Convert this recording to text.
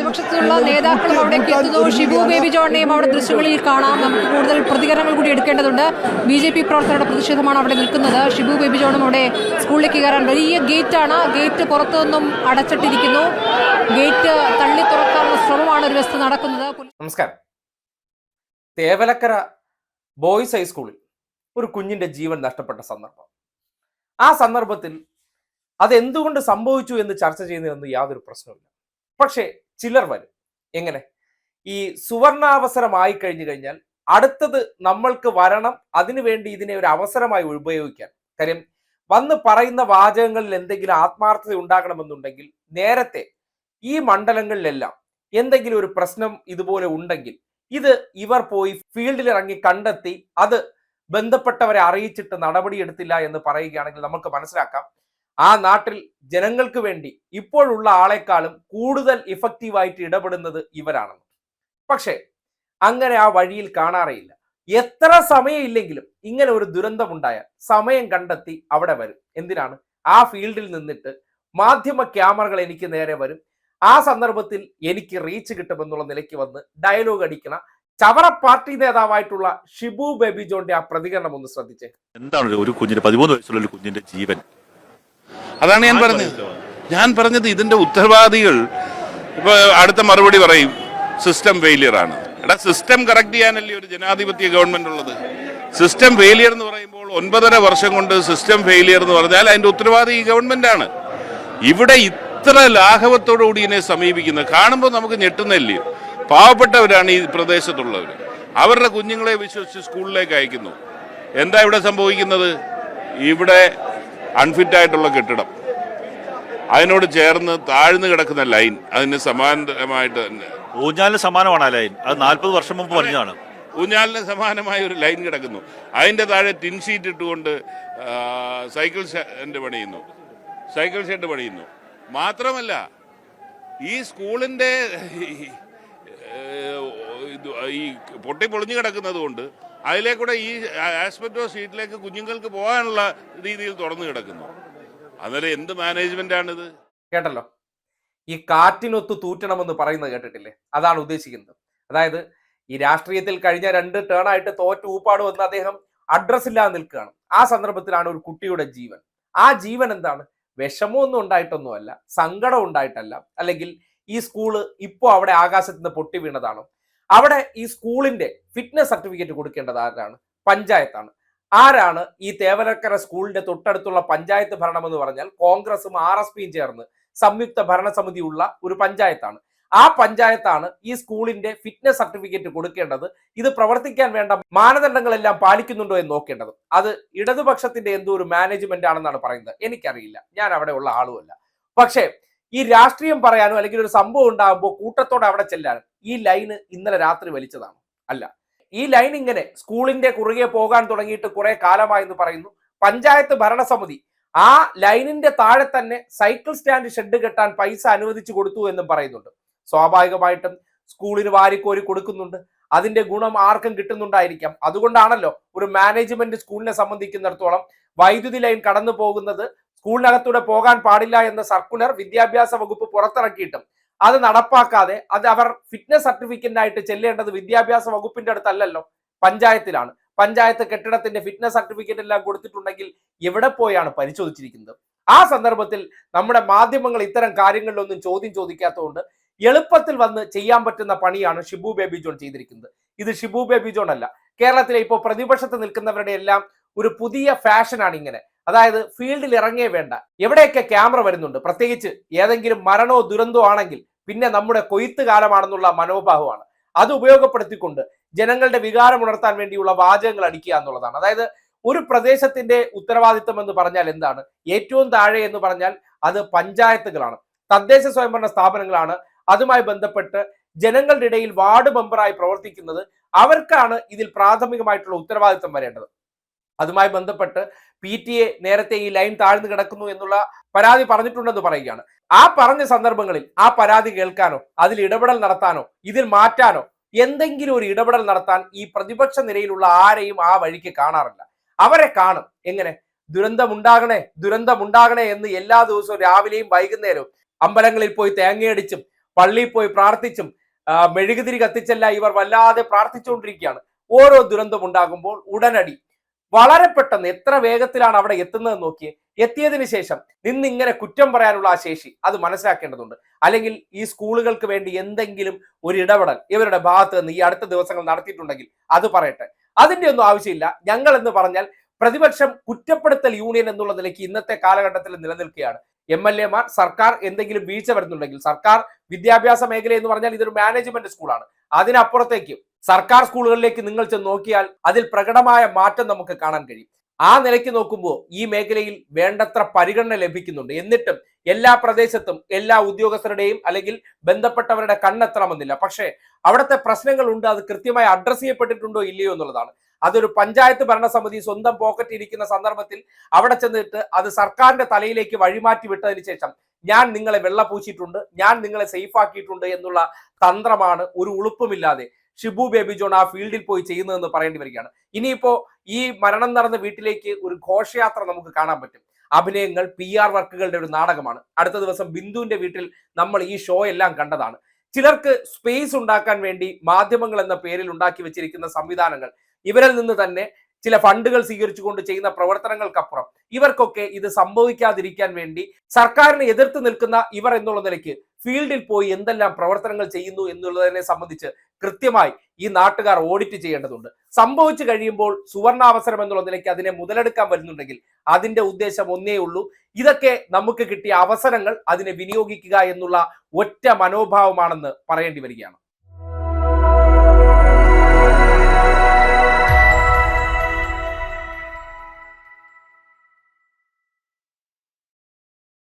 പ്രതിപക്ഷത്തുള്ള നേതാക്കളും അവിടേക്ക് എത്തുന്നു. ഷിബു ബേബി ജോണിനെയും അവിടെ ദൃശ്യങ്ങളിൽ കാണാം. നമുക്ക് കൂടുതൽ പ്രതികരണങ്ങൾ കൂടി എടുക്കേണ്ടതുണ്ട്. BJP പ്രവർത്തകരുടെ പ്രതിഷേധമാണ് അവിടെ നിൽക്കുന്നത്. ഷിബു ബേബി ജോണും അവിടെ സ്കൂളിലേക്ക് കയറാൻ വലിയ ഗേറ്റാണ്. ഗേറ്റ് പുറത്തു നിന്നും അടച്ചിട്ടിരിക്കുന്നു. ഗേറ്റ് തള്ളി തുറക്കാനുള്ള ശ്രമമാണ് ഒരു വശത്ത് നടക്കുന്നത്. നമസ്കാരം. തേവലക്കര ബോയ്സ് ഹൈസ്കൂളിൽ ഒരു കുഞ്ഞിന്റെ ജീവൻ നഷ്ടപ്പെട്ട സന്ദർഭം. ആ സന്ദർഭത്തിൽ അതെന്തുകൊണ്ട് സംഭവിച്ചു എന്ന് ചർച്ച ചെയ്യുന്നതിനൊന്നും യാതൊരു പ്രശ്നവുമില്ല. പക്ഷേ ചിലർ വരും. എങ്ങനെ? ഈ സുവർണാവസരമായി കഴിഞ്ഞു കഴിഞ്ഞാൽ അടുത്തത് നമ്മൾക്ക് വരണം, അതിനുവേണ്ടി ഇതിനെ ഒരു അവസരമായി ഉപയോഗിക്കാൻ. കാര്യം വന്ന് പറയുന്ന വാചകങ്ങളിൽ എന്തെങ്കിലും ആത്മാർത്ഥത ഉണ്ടാകണമെന്നുണ്ടെങ്കിൽ നേരത്തെ ഈ മണ്ഡലങ്ങളിലെല്ലാം എന്തെങ്കിലും ഒരു പ്രശ്നം ഇതുപോലെ ഉണ്ടെങ്കിൽ ഇത് ഇവർ പോയി ഫീൽഡിൽ ഇറങ്ങി കണ്ടെത്തി അത് ബന്ധപ്പെട്ടവരെ അറിയിച്ചിട്ട് നടപടിയെടുത്തില്ല എന്ന് പറയുകയാണെങ്കിൽ നമുക്ക് മനസ്സിലാക്കാം ആ നാട്ടിൽ ജനങ്ങൾക്ക് വേണ്ടി ഇപ്പോഴുള്ള ആളെക്കാളും കൂടുതൽ ഇഫക്റ്റീവായിട്ട് ഇടപെടുന്നത് ഇവരാണെന്ന്. പക്ഷേ അങ്ങനെ ആ വഴിയിൽ കാണാറേയില്ല. എത്ര സമയമില്ലെങ്കിലും ഇങ്ങനെ ഒരു ദുരന്തമുണ്ടായാൽ സമയം കണ്ടെത്തി അവിടെ വരും. എന്തിനാണ്? ആ ഫീൽഡിൽ നിന്നിട്ട് മാധ്യമ ക്യാമറകൾ എനിക്ക് നേരെ വരും. ആ സന്ദർഭത്തിൽ എനിക്ക് റീച്ച് കിട്ടുമെന്നുള്ള നിലയ്ക്ക് വന്ന് ഡയലോഗ് അടിക്കണ ചവറ പാർട്ടി നേതാവായിട്ടുള്ള ഷിബു ബേബി ജോണിന്റെ ആ പ്രതികരണം ഒന്ന് ശ്രദ്ധിച്ചേ. എന്താണ് ഒരു കുഞ്ഞിന്റെ 13 വയസ്സുള്ള ഒരു കുഞ്ഞിന്റെ ജീവൻ? അതാണ് ഞാൻ പറഞ്ഞത് ഇതിന്റെ ഉത്തരവാദികൾ ഇപ്പൊ അടുത്ത മറുപടി പറയും സിസ്റ്റം ഫെയിലിയർ ആണ്. എടാ, സിസ്റ്റം കറക്റ്റ് ചെയ്യാനല്ലേ ഒരു ജനാധിപത്യ ഗവൺമെന്റ് ഉള്ളത്. സിസ്റ്റം ഫെയിലിയർ എന്ന് പറയുമ്പോൾ 9.5 വർഷം കൊണ്ട് സിസ്റ്റം ഫെയിലിയർ എന്ന് പറഞ്ഞാൽ അതിന്റെ ഉത്തരവാദി ഈ ഗവൺമെന്റ് ആണ്. ഇവിടെ ഇത്ര ലാഘവത്തോടുകൂടി ഇതിനെ സമീപിക്കുന്നത് കാണുമ്പോൾ നമുക്ക് ഞെട്ടുന്നില്ലയോ? പാവപ്പെട്ടവരാണ് ഈ പ്രദേശത്തുള്ളവർ. അവരുടെ കുഞ്ഞുങ്ങളെ വിശ്വസിച്ച് സ്കൂളിലേക്ക് അയക്കുന്നു. എന്താ ഇവിടെ സംഭവിക്കുന്നത്? ഇവിടെ അൺഫിറ്റായിട്ടുള്ള കെട്ടിടം, അതിനോട് ചേർന്ന് താഴ്ന്നു കിടക്കുന്ന ലൈൻ, അതിന് സമാനമായിട്ട് തന്നെ ഊഞ്ഞാലിന് സമാനമാണ് ആ ലൈൻ. അത് 40 വർഷം മുമ്പ് പറഞ്ഞതാണ്. ഊഞ്ഞാലിന് സമാനമായ ഒരു ലൈൻ കിടക്കുന്നു. അതിൻ്റെ താഴെ ടിൻ ഷീറ്റ് ഇട്ടുകൊണ്ട് സൈക്കിൾ ഷെഡ് പണിയുന്നു. മാത്രമല്ല ഈ സ്കൂളിൻ്റെ ഈ പൊട്ടി പൊളിഞ്ഞു കിടക്കുന്നത് കൊണ്ട് അതിലേക്കൂടെ ഈ ആസ്പെറ്റോ ഷീറ്റിലേക്ക് കുഞ്ഞുങ്ങൾക്ക് പോകാനുള്ള രീതിയിൽ തുറന്നു കിടക്കുന്നു. അന്നേരം എന്ത് മാനേജ്മെന്റാണിത്? കേട്ടല്ലോ, ഈ കാറ്റിനൊത്ത് തൂറ്റണമെന്ന് പറയുന്നത് കേട്ടിട്ടില്ലേ? അതാണ് ഉദ്ദേശിക്കുന്നത്. അതായത് ഈ രാഷ്ട്രീയത്തിൽ കഴിഞ്ഞ 2 ടേണായിട്ട് തോറ്റ് ഊപ്പാട് വന്ന് അദ്ദേഹം അഡ്രസ് ഇല്ലാതെ നിൽക്കുകയാണ്. ആ സന്ദർഭത്തിലാണ് ഒരു കുട്ടിയുടെ ജീവൻ. ആ ജീവൻ എന്താണ്? വിഷമമൊന്നും ഉണ്ടായിട്ടൊന്നുമല്ല, സങ്കടം ഉണ്ടായിട്ടല്ല, അല്ലെങ്കിൽ ഈ സ്കൂള് ഇപ്പോൾ അവിടെ ആകാശത്ത് നിന്ന് പൊട്ടി വീണതാണോ? അവിടെ ഈ സ്കൂളിന്റെ ഫിറ്റ്നസ് സർട്ടിഫിക്കറ്റ് കൊടുക്കേണ്ടത് ആരാണ്? പഞ്ചായത്താണ്. ആരാണ് ഈ തേവലക്കര സ്കൂളിന്റെ തൊട്ടടുത്തുള്ള പഞ്ചായത്ത് ഭരണം എന്ന് പറഞ്ഞാൽ കോൺഗ്രസും RSPയും ചേർന്ന് സംയുക്ത ഭരണസമിതി ഉള്ള ഒരു പഞ്ചായത്താണ്. ആ പഞ്ചായത്താണ് ഈ സ്കൂളിന്റെ ഫിറ്റ്നസ് സർട്ടിഫിക്കറ്റ് കൊടുക്കേണ്ടത്. ഇത് പ്രവർത്തിക്കാൻ വേണ്ട മാനദണ്ഡങ്ങളെല്ലാം പാലിക്കുന്നുണ്ടോ എന്ന് നോക്കേണ്ടത്. അത് ഇടതുപക്ഷത്തിന്റെ എന്തോ ഒരു മാനേജ്മെന്റ് ആണെന്നാണ് പറയുന്നത്. എനിക്കറിയില്ല, ഞാൻ അവിടെ ഉള്ള ആളുമല്ല. പക്ഷേ ഈ രാഷ്ട്രീയം പറയാനോ അല്ലെങ്കിൽ ഒരു സംഭവം ഉണ്ടാകുമ്പോൾ കൂട്ടത്തോടെ അവിടെ ചെല്ലാനും ഈ ലൈന് ഇന്നലെ രാത്രി വലിച്ചതാണ് അല്ല. ഈ ലൈൻ ഇങ്ങനെ സ്കൂളിന്റെ കുറുകെ പോകാൻ തുടങ്ങിയിട്ട് കുറെ കാലമായി എന്ന് പറയുന്നു. പഞ്ചായത്ത് ഭരണസമിതി ആ ലൈനിന്റെ താഴെ തന്നെ സൈക്കിൾ സ്റ്റാൻഡ് ഷെഡ് കെട്ടാൻ പൈസ അനുവദിച്ചു കൊടുത്തു എന്നും പറയുന്നുണ്ട്. സ്വാഭാവികമായിട്ടും സ്കൂളിന് വാരിക്കോരി കൊടുക്കുന്നുണ്ട്. അതിന്റെ ഗുണം ആർക്കും കിട്ടുന്നുണ്ടായിരിക്കാം. അതുകൊണ്ടാണല്ലോ ഒരു മാനേജ്മെന്റ് സ്കൂളിനെ സംബന്ധിക്കുന്നിടത്തോളം വൈദ്യുതി ലൈൻ കടന്നു പോകുന്നത് സ്കൂളിനകത്തൂടെ പോകാൻ പാടില്ല എന്ന സർക്കുലർ വിദ്യാഭ്യാസ വകുപ്പ് പുറത്തിറക്കിയിട്ടും അത് നടപ്പാക്കാതെ അത് അവർ ഫിറ്റ്നസ് സർട്ടിഫിക്കറ്റിനായിട്ട് ചെല്ലേണ്ടത് വിദ്യാഭ്യാസ വകുപ്പിന്റെ അടുത്തല്ലല്ലോ, പഞ്ചായത്തിലാണ്. പഞ്ചായത്ത് കെട്ടിടത്തിന്റെ ഫിറ്റ്നസ് സർട്ടിഫിക്കറ്റ് എല്ലാം കൊടുത്തിട്ടുണ്ടെങ്കിൽ എവിടെ പോയാണ് പരിശോധിച്ചിരിക്കുന്നത്? ആ സന്ദർഭത്തിൽ നമ്മുടെ മാധ്യമങ്ങൾ ഇത്തരം കാര്യങ്ങളിലൊന്നും ചോദ്യം ചോദിക്കാത്തതുകൊണ്ട് എളുപ്പത്തിൽ വന്ന് ചെയ്യാൻ പറ്റുന്ന പണിയാണ് ഷിബു ബേബി ജോൺ ചെയ്തിരിക്കുന്നത്. ഇത് ഷിബു ബേബി ജോൺ അല്ല, കേരളത്തിലെ ഇപ്പോൾ പ്രതിപക്ഷത്ത് നിൽക്കുന്നവരുടെ എല്ലാം ഒരു പുതിയ ഫാഷനാണ് ഇങ്ങനെ. അതായത് ഫീൽഡിൽ ഇറങ്ങേ വേണ്ട, എവിടെയൊക്കെ ക്യാമറ വരുന്നുണ്ട്, പ്രത്യേകിച്ച് ഏതെങ്കിലും മരണോ ദുരന്തോ ആണെങ്കിൽ പിന്നെ നമ്മുടെ കൊയ്ത്ത് കാലമാണെന്നുള്ള മനോഭാവമാണ്. അത് ഉപയോഗപ്പെടുത്തിക്കൊണ്ട് ജനങ്ങളുടെ വികാരം ഉണർത്താൻ വേണ്ടിയുള്ള വാചകങ്ങൾ അടിക്കുക എന്നുള്ളതാണ്. അതായത് ഒരു പ്രദേശത്തിന്റെ ഉത്തരവാദിത്വം എന്ന് പറഞ്ഞാൽ എന്താണ്? ഏറ്റവും താഴെ എന്ന് പറഞ്ഞാൽ അത് പഞ്ചായത്തുകളാണ്, തദ്ദേശ സ്വയംഭരണ സ്ഥാപനങ്ങളാണ്. അതുമായി ബന്ധപ്പെട്ട് ജനങ്ങളുടെ ഇടയിൽ വാർഡ് മെമ്പറായി പ്രവർത്തിക്കുന്നത് അവർക്കാണ് ഇതിൽ പ്രാഥമികമായിട്ടുള്ള ഉത്തരവാദിത്വം വരേണ്ടത്. അതുമായി ബന്ധപ്പെട്ട് PTA നേരത്തെ ഈ ലൈൻ താഴ്ന്നു കിടക്കുന്നു എന്നുള്ള പരാതി പറഞ്ഞിട്ടുണ്ടെന്ന് പറയുകയാണ്. ആ പറഞ്ഞ സന്ദർഭങ്ങളിൽ ആ പരാതി കേൾക്കാനോ അതിൽ ഇടപെടൽ നടത്താനോ ഇതിൽ മാറ്റാനോ എന്തെങ്കിലും ഒരു ഇടപെടൽ നടത്താൻ ഈ പ്രതിപക്ഷ നിരയിലുള്ള ആരെയും ആ വഴിക്ക് കാണാറില്ല. അവരെ കാണും എങ്ങനെ? ദുരന്തമുണ്ടാകണേ എന്ന് എല്ലാ ദിവസവും രാവിലെയും വൈകുന്നേരവും അമ്പലങ്ങളിൽ പോയി തേങ്ങയടിച്ചും പള്ളിയിൽ പോയി പ്രാർത്ഥിച്ചും മെഴുകുതിരി കത്തിച്ചല്ല ഇവർ വല്ലാതെ പ്രാർത്ഥിച്ചുകൊണ്ടിരിക്കുകയാണ്. ഓരോ ദുരന്തം ഉണ്ടാകുമ്പോൾ ഉടനടി വളരെ പെട്ടെന്ന് എത്ര വേഗത്തിലാണ് അവിടെ എത്തുന്നതെന്ന് നോക്കിയേ. എത്തിയതിനു ശേഷം നിന്നിങ്ങനെ കുറ്റം പറയാനുള്ള ആ ശേഷി അത് മനസ്സിലാക്കേണ്ടതുണ്ട്. അല്ലെങ്കിൽ ഈ സ്കൂളുകൾക്ക് വേണ്ടി എന്തെങ്കിലും ഒരു ഇടപെടൽ ഇവരുടെ ഭാഗത്ത് നിന്ന് ഈ അടുത്ത ദിവസങ്ങൾ നടത്തിയിട്ടുണ്ടെങ്കിൽ അത് പറയട്ടെ. അതിന്റെ ഒന്നും ആവശ്യമില്ല. ഞങ്ങൾ എന്ന് പറഞ്ഞാൽ പ്രതിപക്ഷം കുറ്റപ്പെടുത്തൽ യൂണിയൻ എന്നുള്ള നിലയ്ക്ക് ഇന്നത്തെ കാലഘട്ടത്തിൽ നിലനിൽക്കുകയാണ്. MLA മാർ സർക്കാർ എന്തെങ്കിലും വീഴ്ച വരുന്നുണ്ടെങ്കിൽ, സർക്കാർ വിദ്യാഭ്യാസ മേഖല എന്ന് പറഞ്ഞാൽ ഇതൊരു മാനേജ്മെന്റ് സ്കൂളാണ്, അതിനപ്പുറത്തേക്ക് സർക്കാർ സ്കൂളുകളിലേക്ക് നിങ്ങൾ ചെന്ന് നോക്കിയാൽ അതിൽ പ്രകടമായ മാറ്റം നമുക്ക് കാണാൻ കഴിയും. ആ നിലയ്ക്ക് നോക്കുമ്പോൾ ഈ മേഖലയിൽ വേണ്ടത്ര പരിഗണന ലഭിക്കുന്നുണ്ട്. എന്നിട്ടും എല്ലാ പ്രദേശത്തും എല്ലാ ഉദ്യോഗസ്ഥരുടെയും അല്ലെങ്കിൽ ബന്ധപ്പെട്ടവരുടെ കണ്ണെത്തണമെന്നില്ല. പക്ഷേ അവിടുത്തെ പ്രശ്നങ്ങളുണ്ട്, അത് കൃത്യമായി അഡ്രസ് ചെയ്യപ്പെട്ടിട്ടുണ്ടോ ഇല്ലയോ എന്നുള്ളതാണ്. അതൊരു പഞ്ചായത്ത് ഭരണസമിതി സ്വന്തം പോക്കറ്റ് ഇരിക്കുന്ന സന്ദർഭത്തിൽ അവിടെ ചെന്നിട്ട് അത് സർക്കാരിന്റെ തലയിലേക്ക് വഴിമാറ്റി വിട്ടതിന് ശേഷം ഞാൻ നിങ്ങളെ വെള്ളപൂശിയിട്ടുണ്ട്, ഞാൻ നിങ്ങളെ സേഫ് ആക്കിയിട്ടുണ്ട് എന്നുള്ള തന്ത്രമാണ് ഒരു ഉളുപ്പുമില്ലാതെ ഷിബു ബേബി ജോൺ ആ ഫീൽഡിൽ പോയി ചെയ്യുന്നതെന്ന് പറയേണ്ടി വരികയാണ്. ഇനിയിപ്പോ ഈ മരണം നടന്ന വീട്ടിലേക്ക് ഒരു ഘോഷയാത്ര നമുക്ക് കാണാൻ പറ്റും. അഭിനയങ്ങൾ, PR വർക്കുകളുടെ ഒരു നാടകമാണ്. അടുത്ത ദിവസം ബിന്ദുവിന്റെ വീട്ടിൽ നമ്മൾ ഈ ഷോ എല്ലാം കണ്ടതാണ്. ചിലർക്ക് സ്പേസ് ഉണ്ടാക്കാൻ വേണ്ടി മാധ്യമങ്ങൾ എന്ന പേരിൽ ഉണ്ടാക്കി വെച്ചിരിക്കുന്ന സംവിധാനങ്ങൾ, ഇവരിൽ നിന്ന് തന്നെ ചില ഫണ്ടുകൾ സ്വീകരിച്ചുകൊണ്ട് ചെയ്യുന്ന പ്രവർത്തനങ്ങൾക്കപ്പുറം ഇവർക്കൊക്കെ ഇത് സംഭവിക്കാതിരിക്കാൻ വേണ്ടി സർക്കാരിനെ എതിർത്ത് നിൽക്കുന്ന ഇവർ എന്നുള്ള നിലയ്ക്ക് ഫീൽഡിൽ പോയി എന്തെല്ലാം പ്രവർത്തനങ്ങൾ ചെയ്യുന്നു എന്നുള്ളതിനെ സംബന്ധിച്ച് കൃത്യമായി ഈ നാട്ടുകാർ ഓഡിറ്റ് ചെയ്യേണ്ടതുണ്ട്. സംഭവിച്ചു കഴിയുമ്പോൾ സുവർണാവസരം എന്നുള്ള നിലയ്ക്ക് അതിനെ മുതലെടുക്കാൻ വരുന്നുണ്ടെങ്കിൽ അതിന്റെ ഉദ്ദേശം ഒന്നേ ഉള്ളൂ, ഇതൊക്കെ നമുക്ക് കിട്ടിയ അവസരങ്ങൾ അതിനെ വിനിയോഗിക്കുക എന്നുള്ള ഒറ്റ മനോഭാവമാണെന്ന് പറയേണ്ടി വരികയാണ്.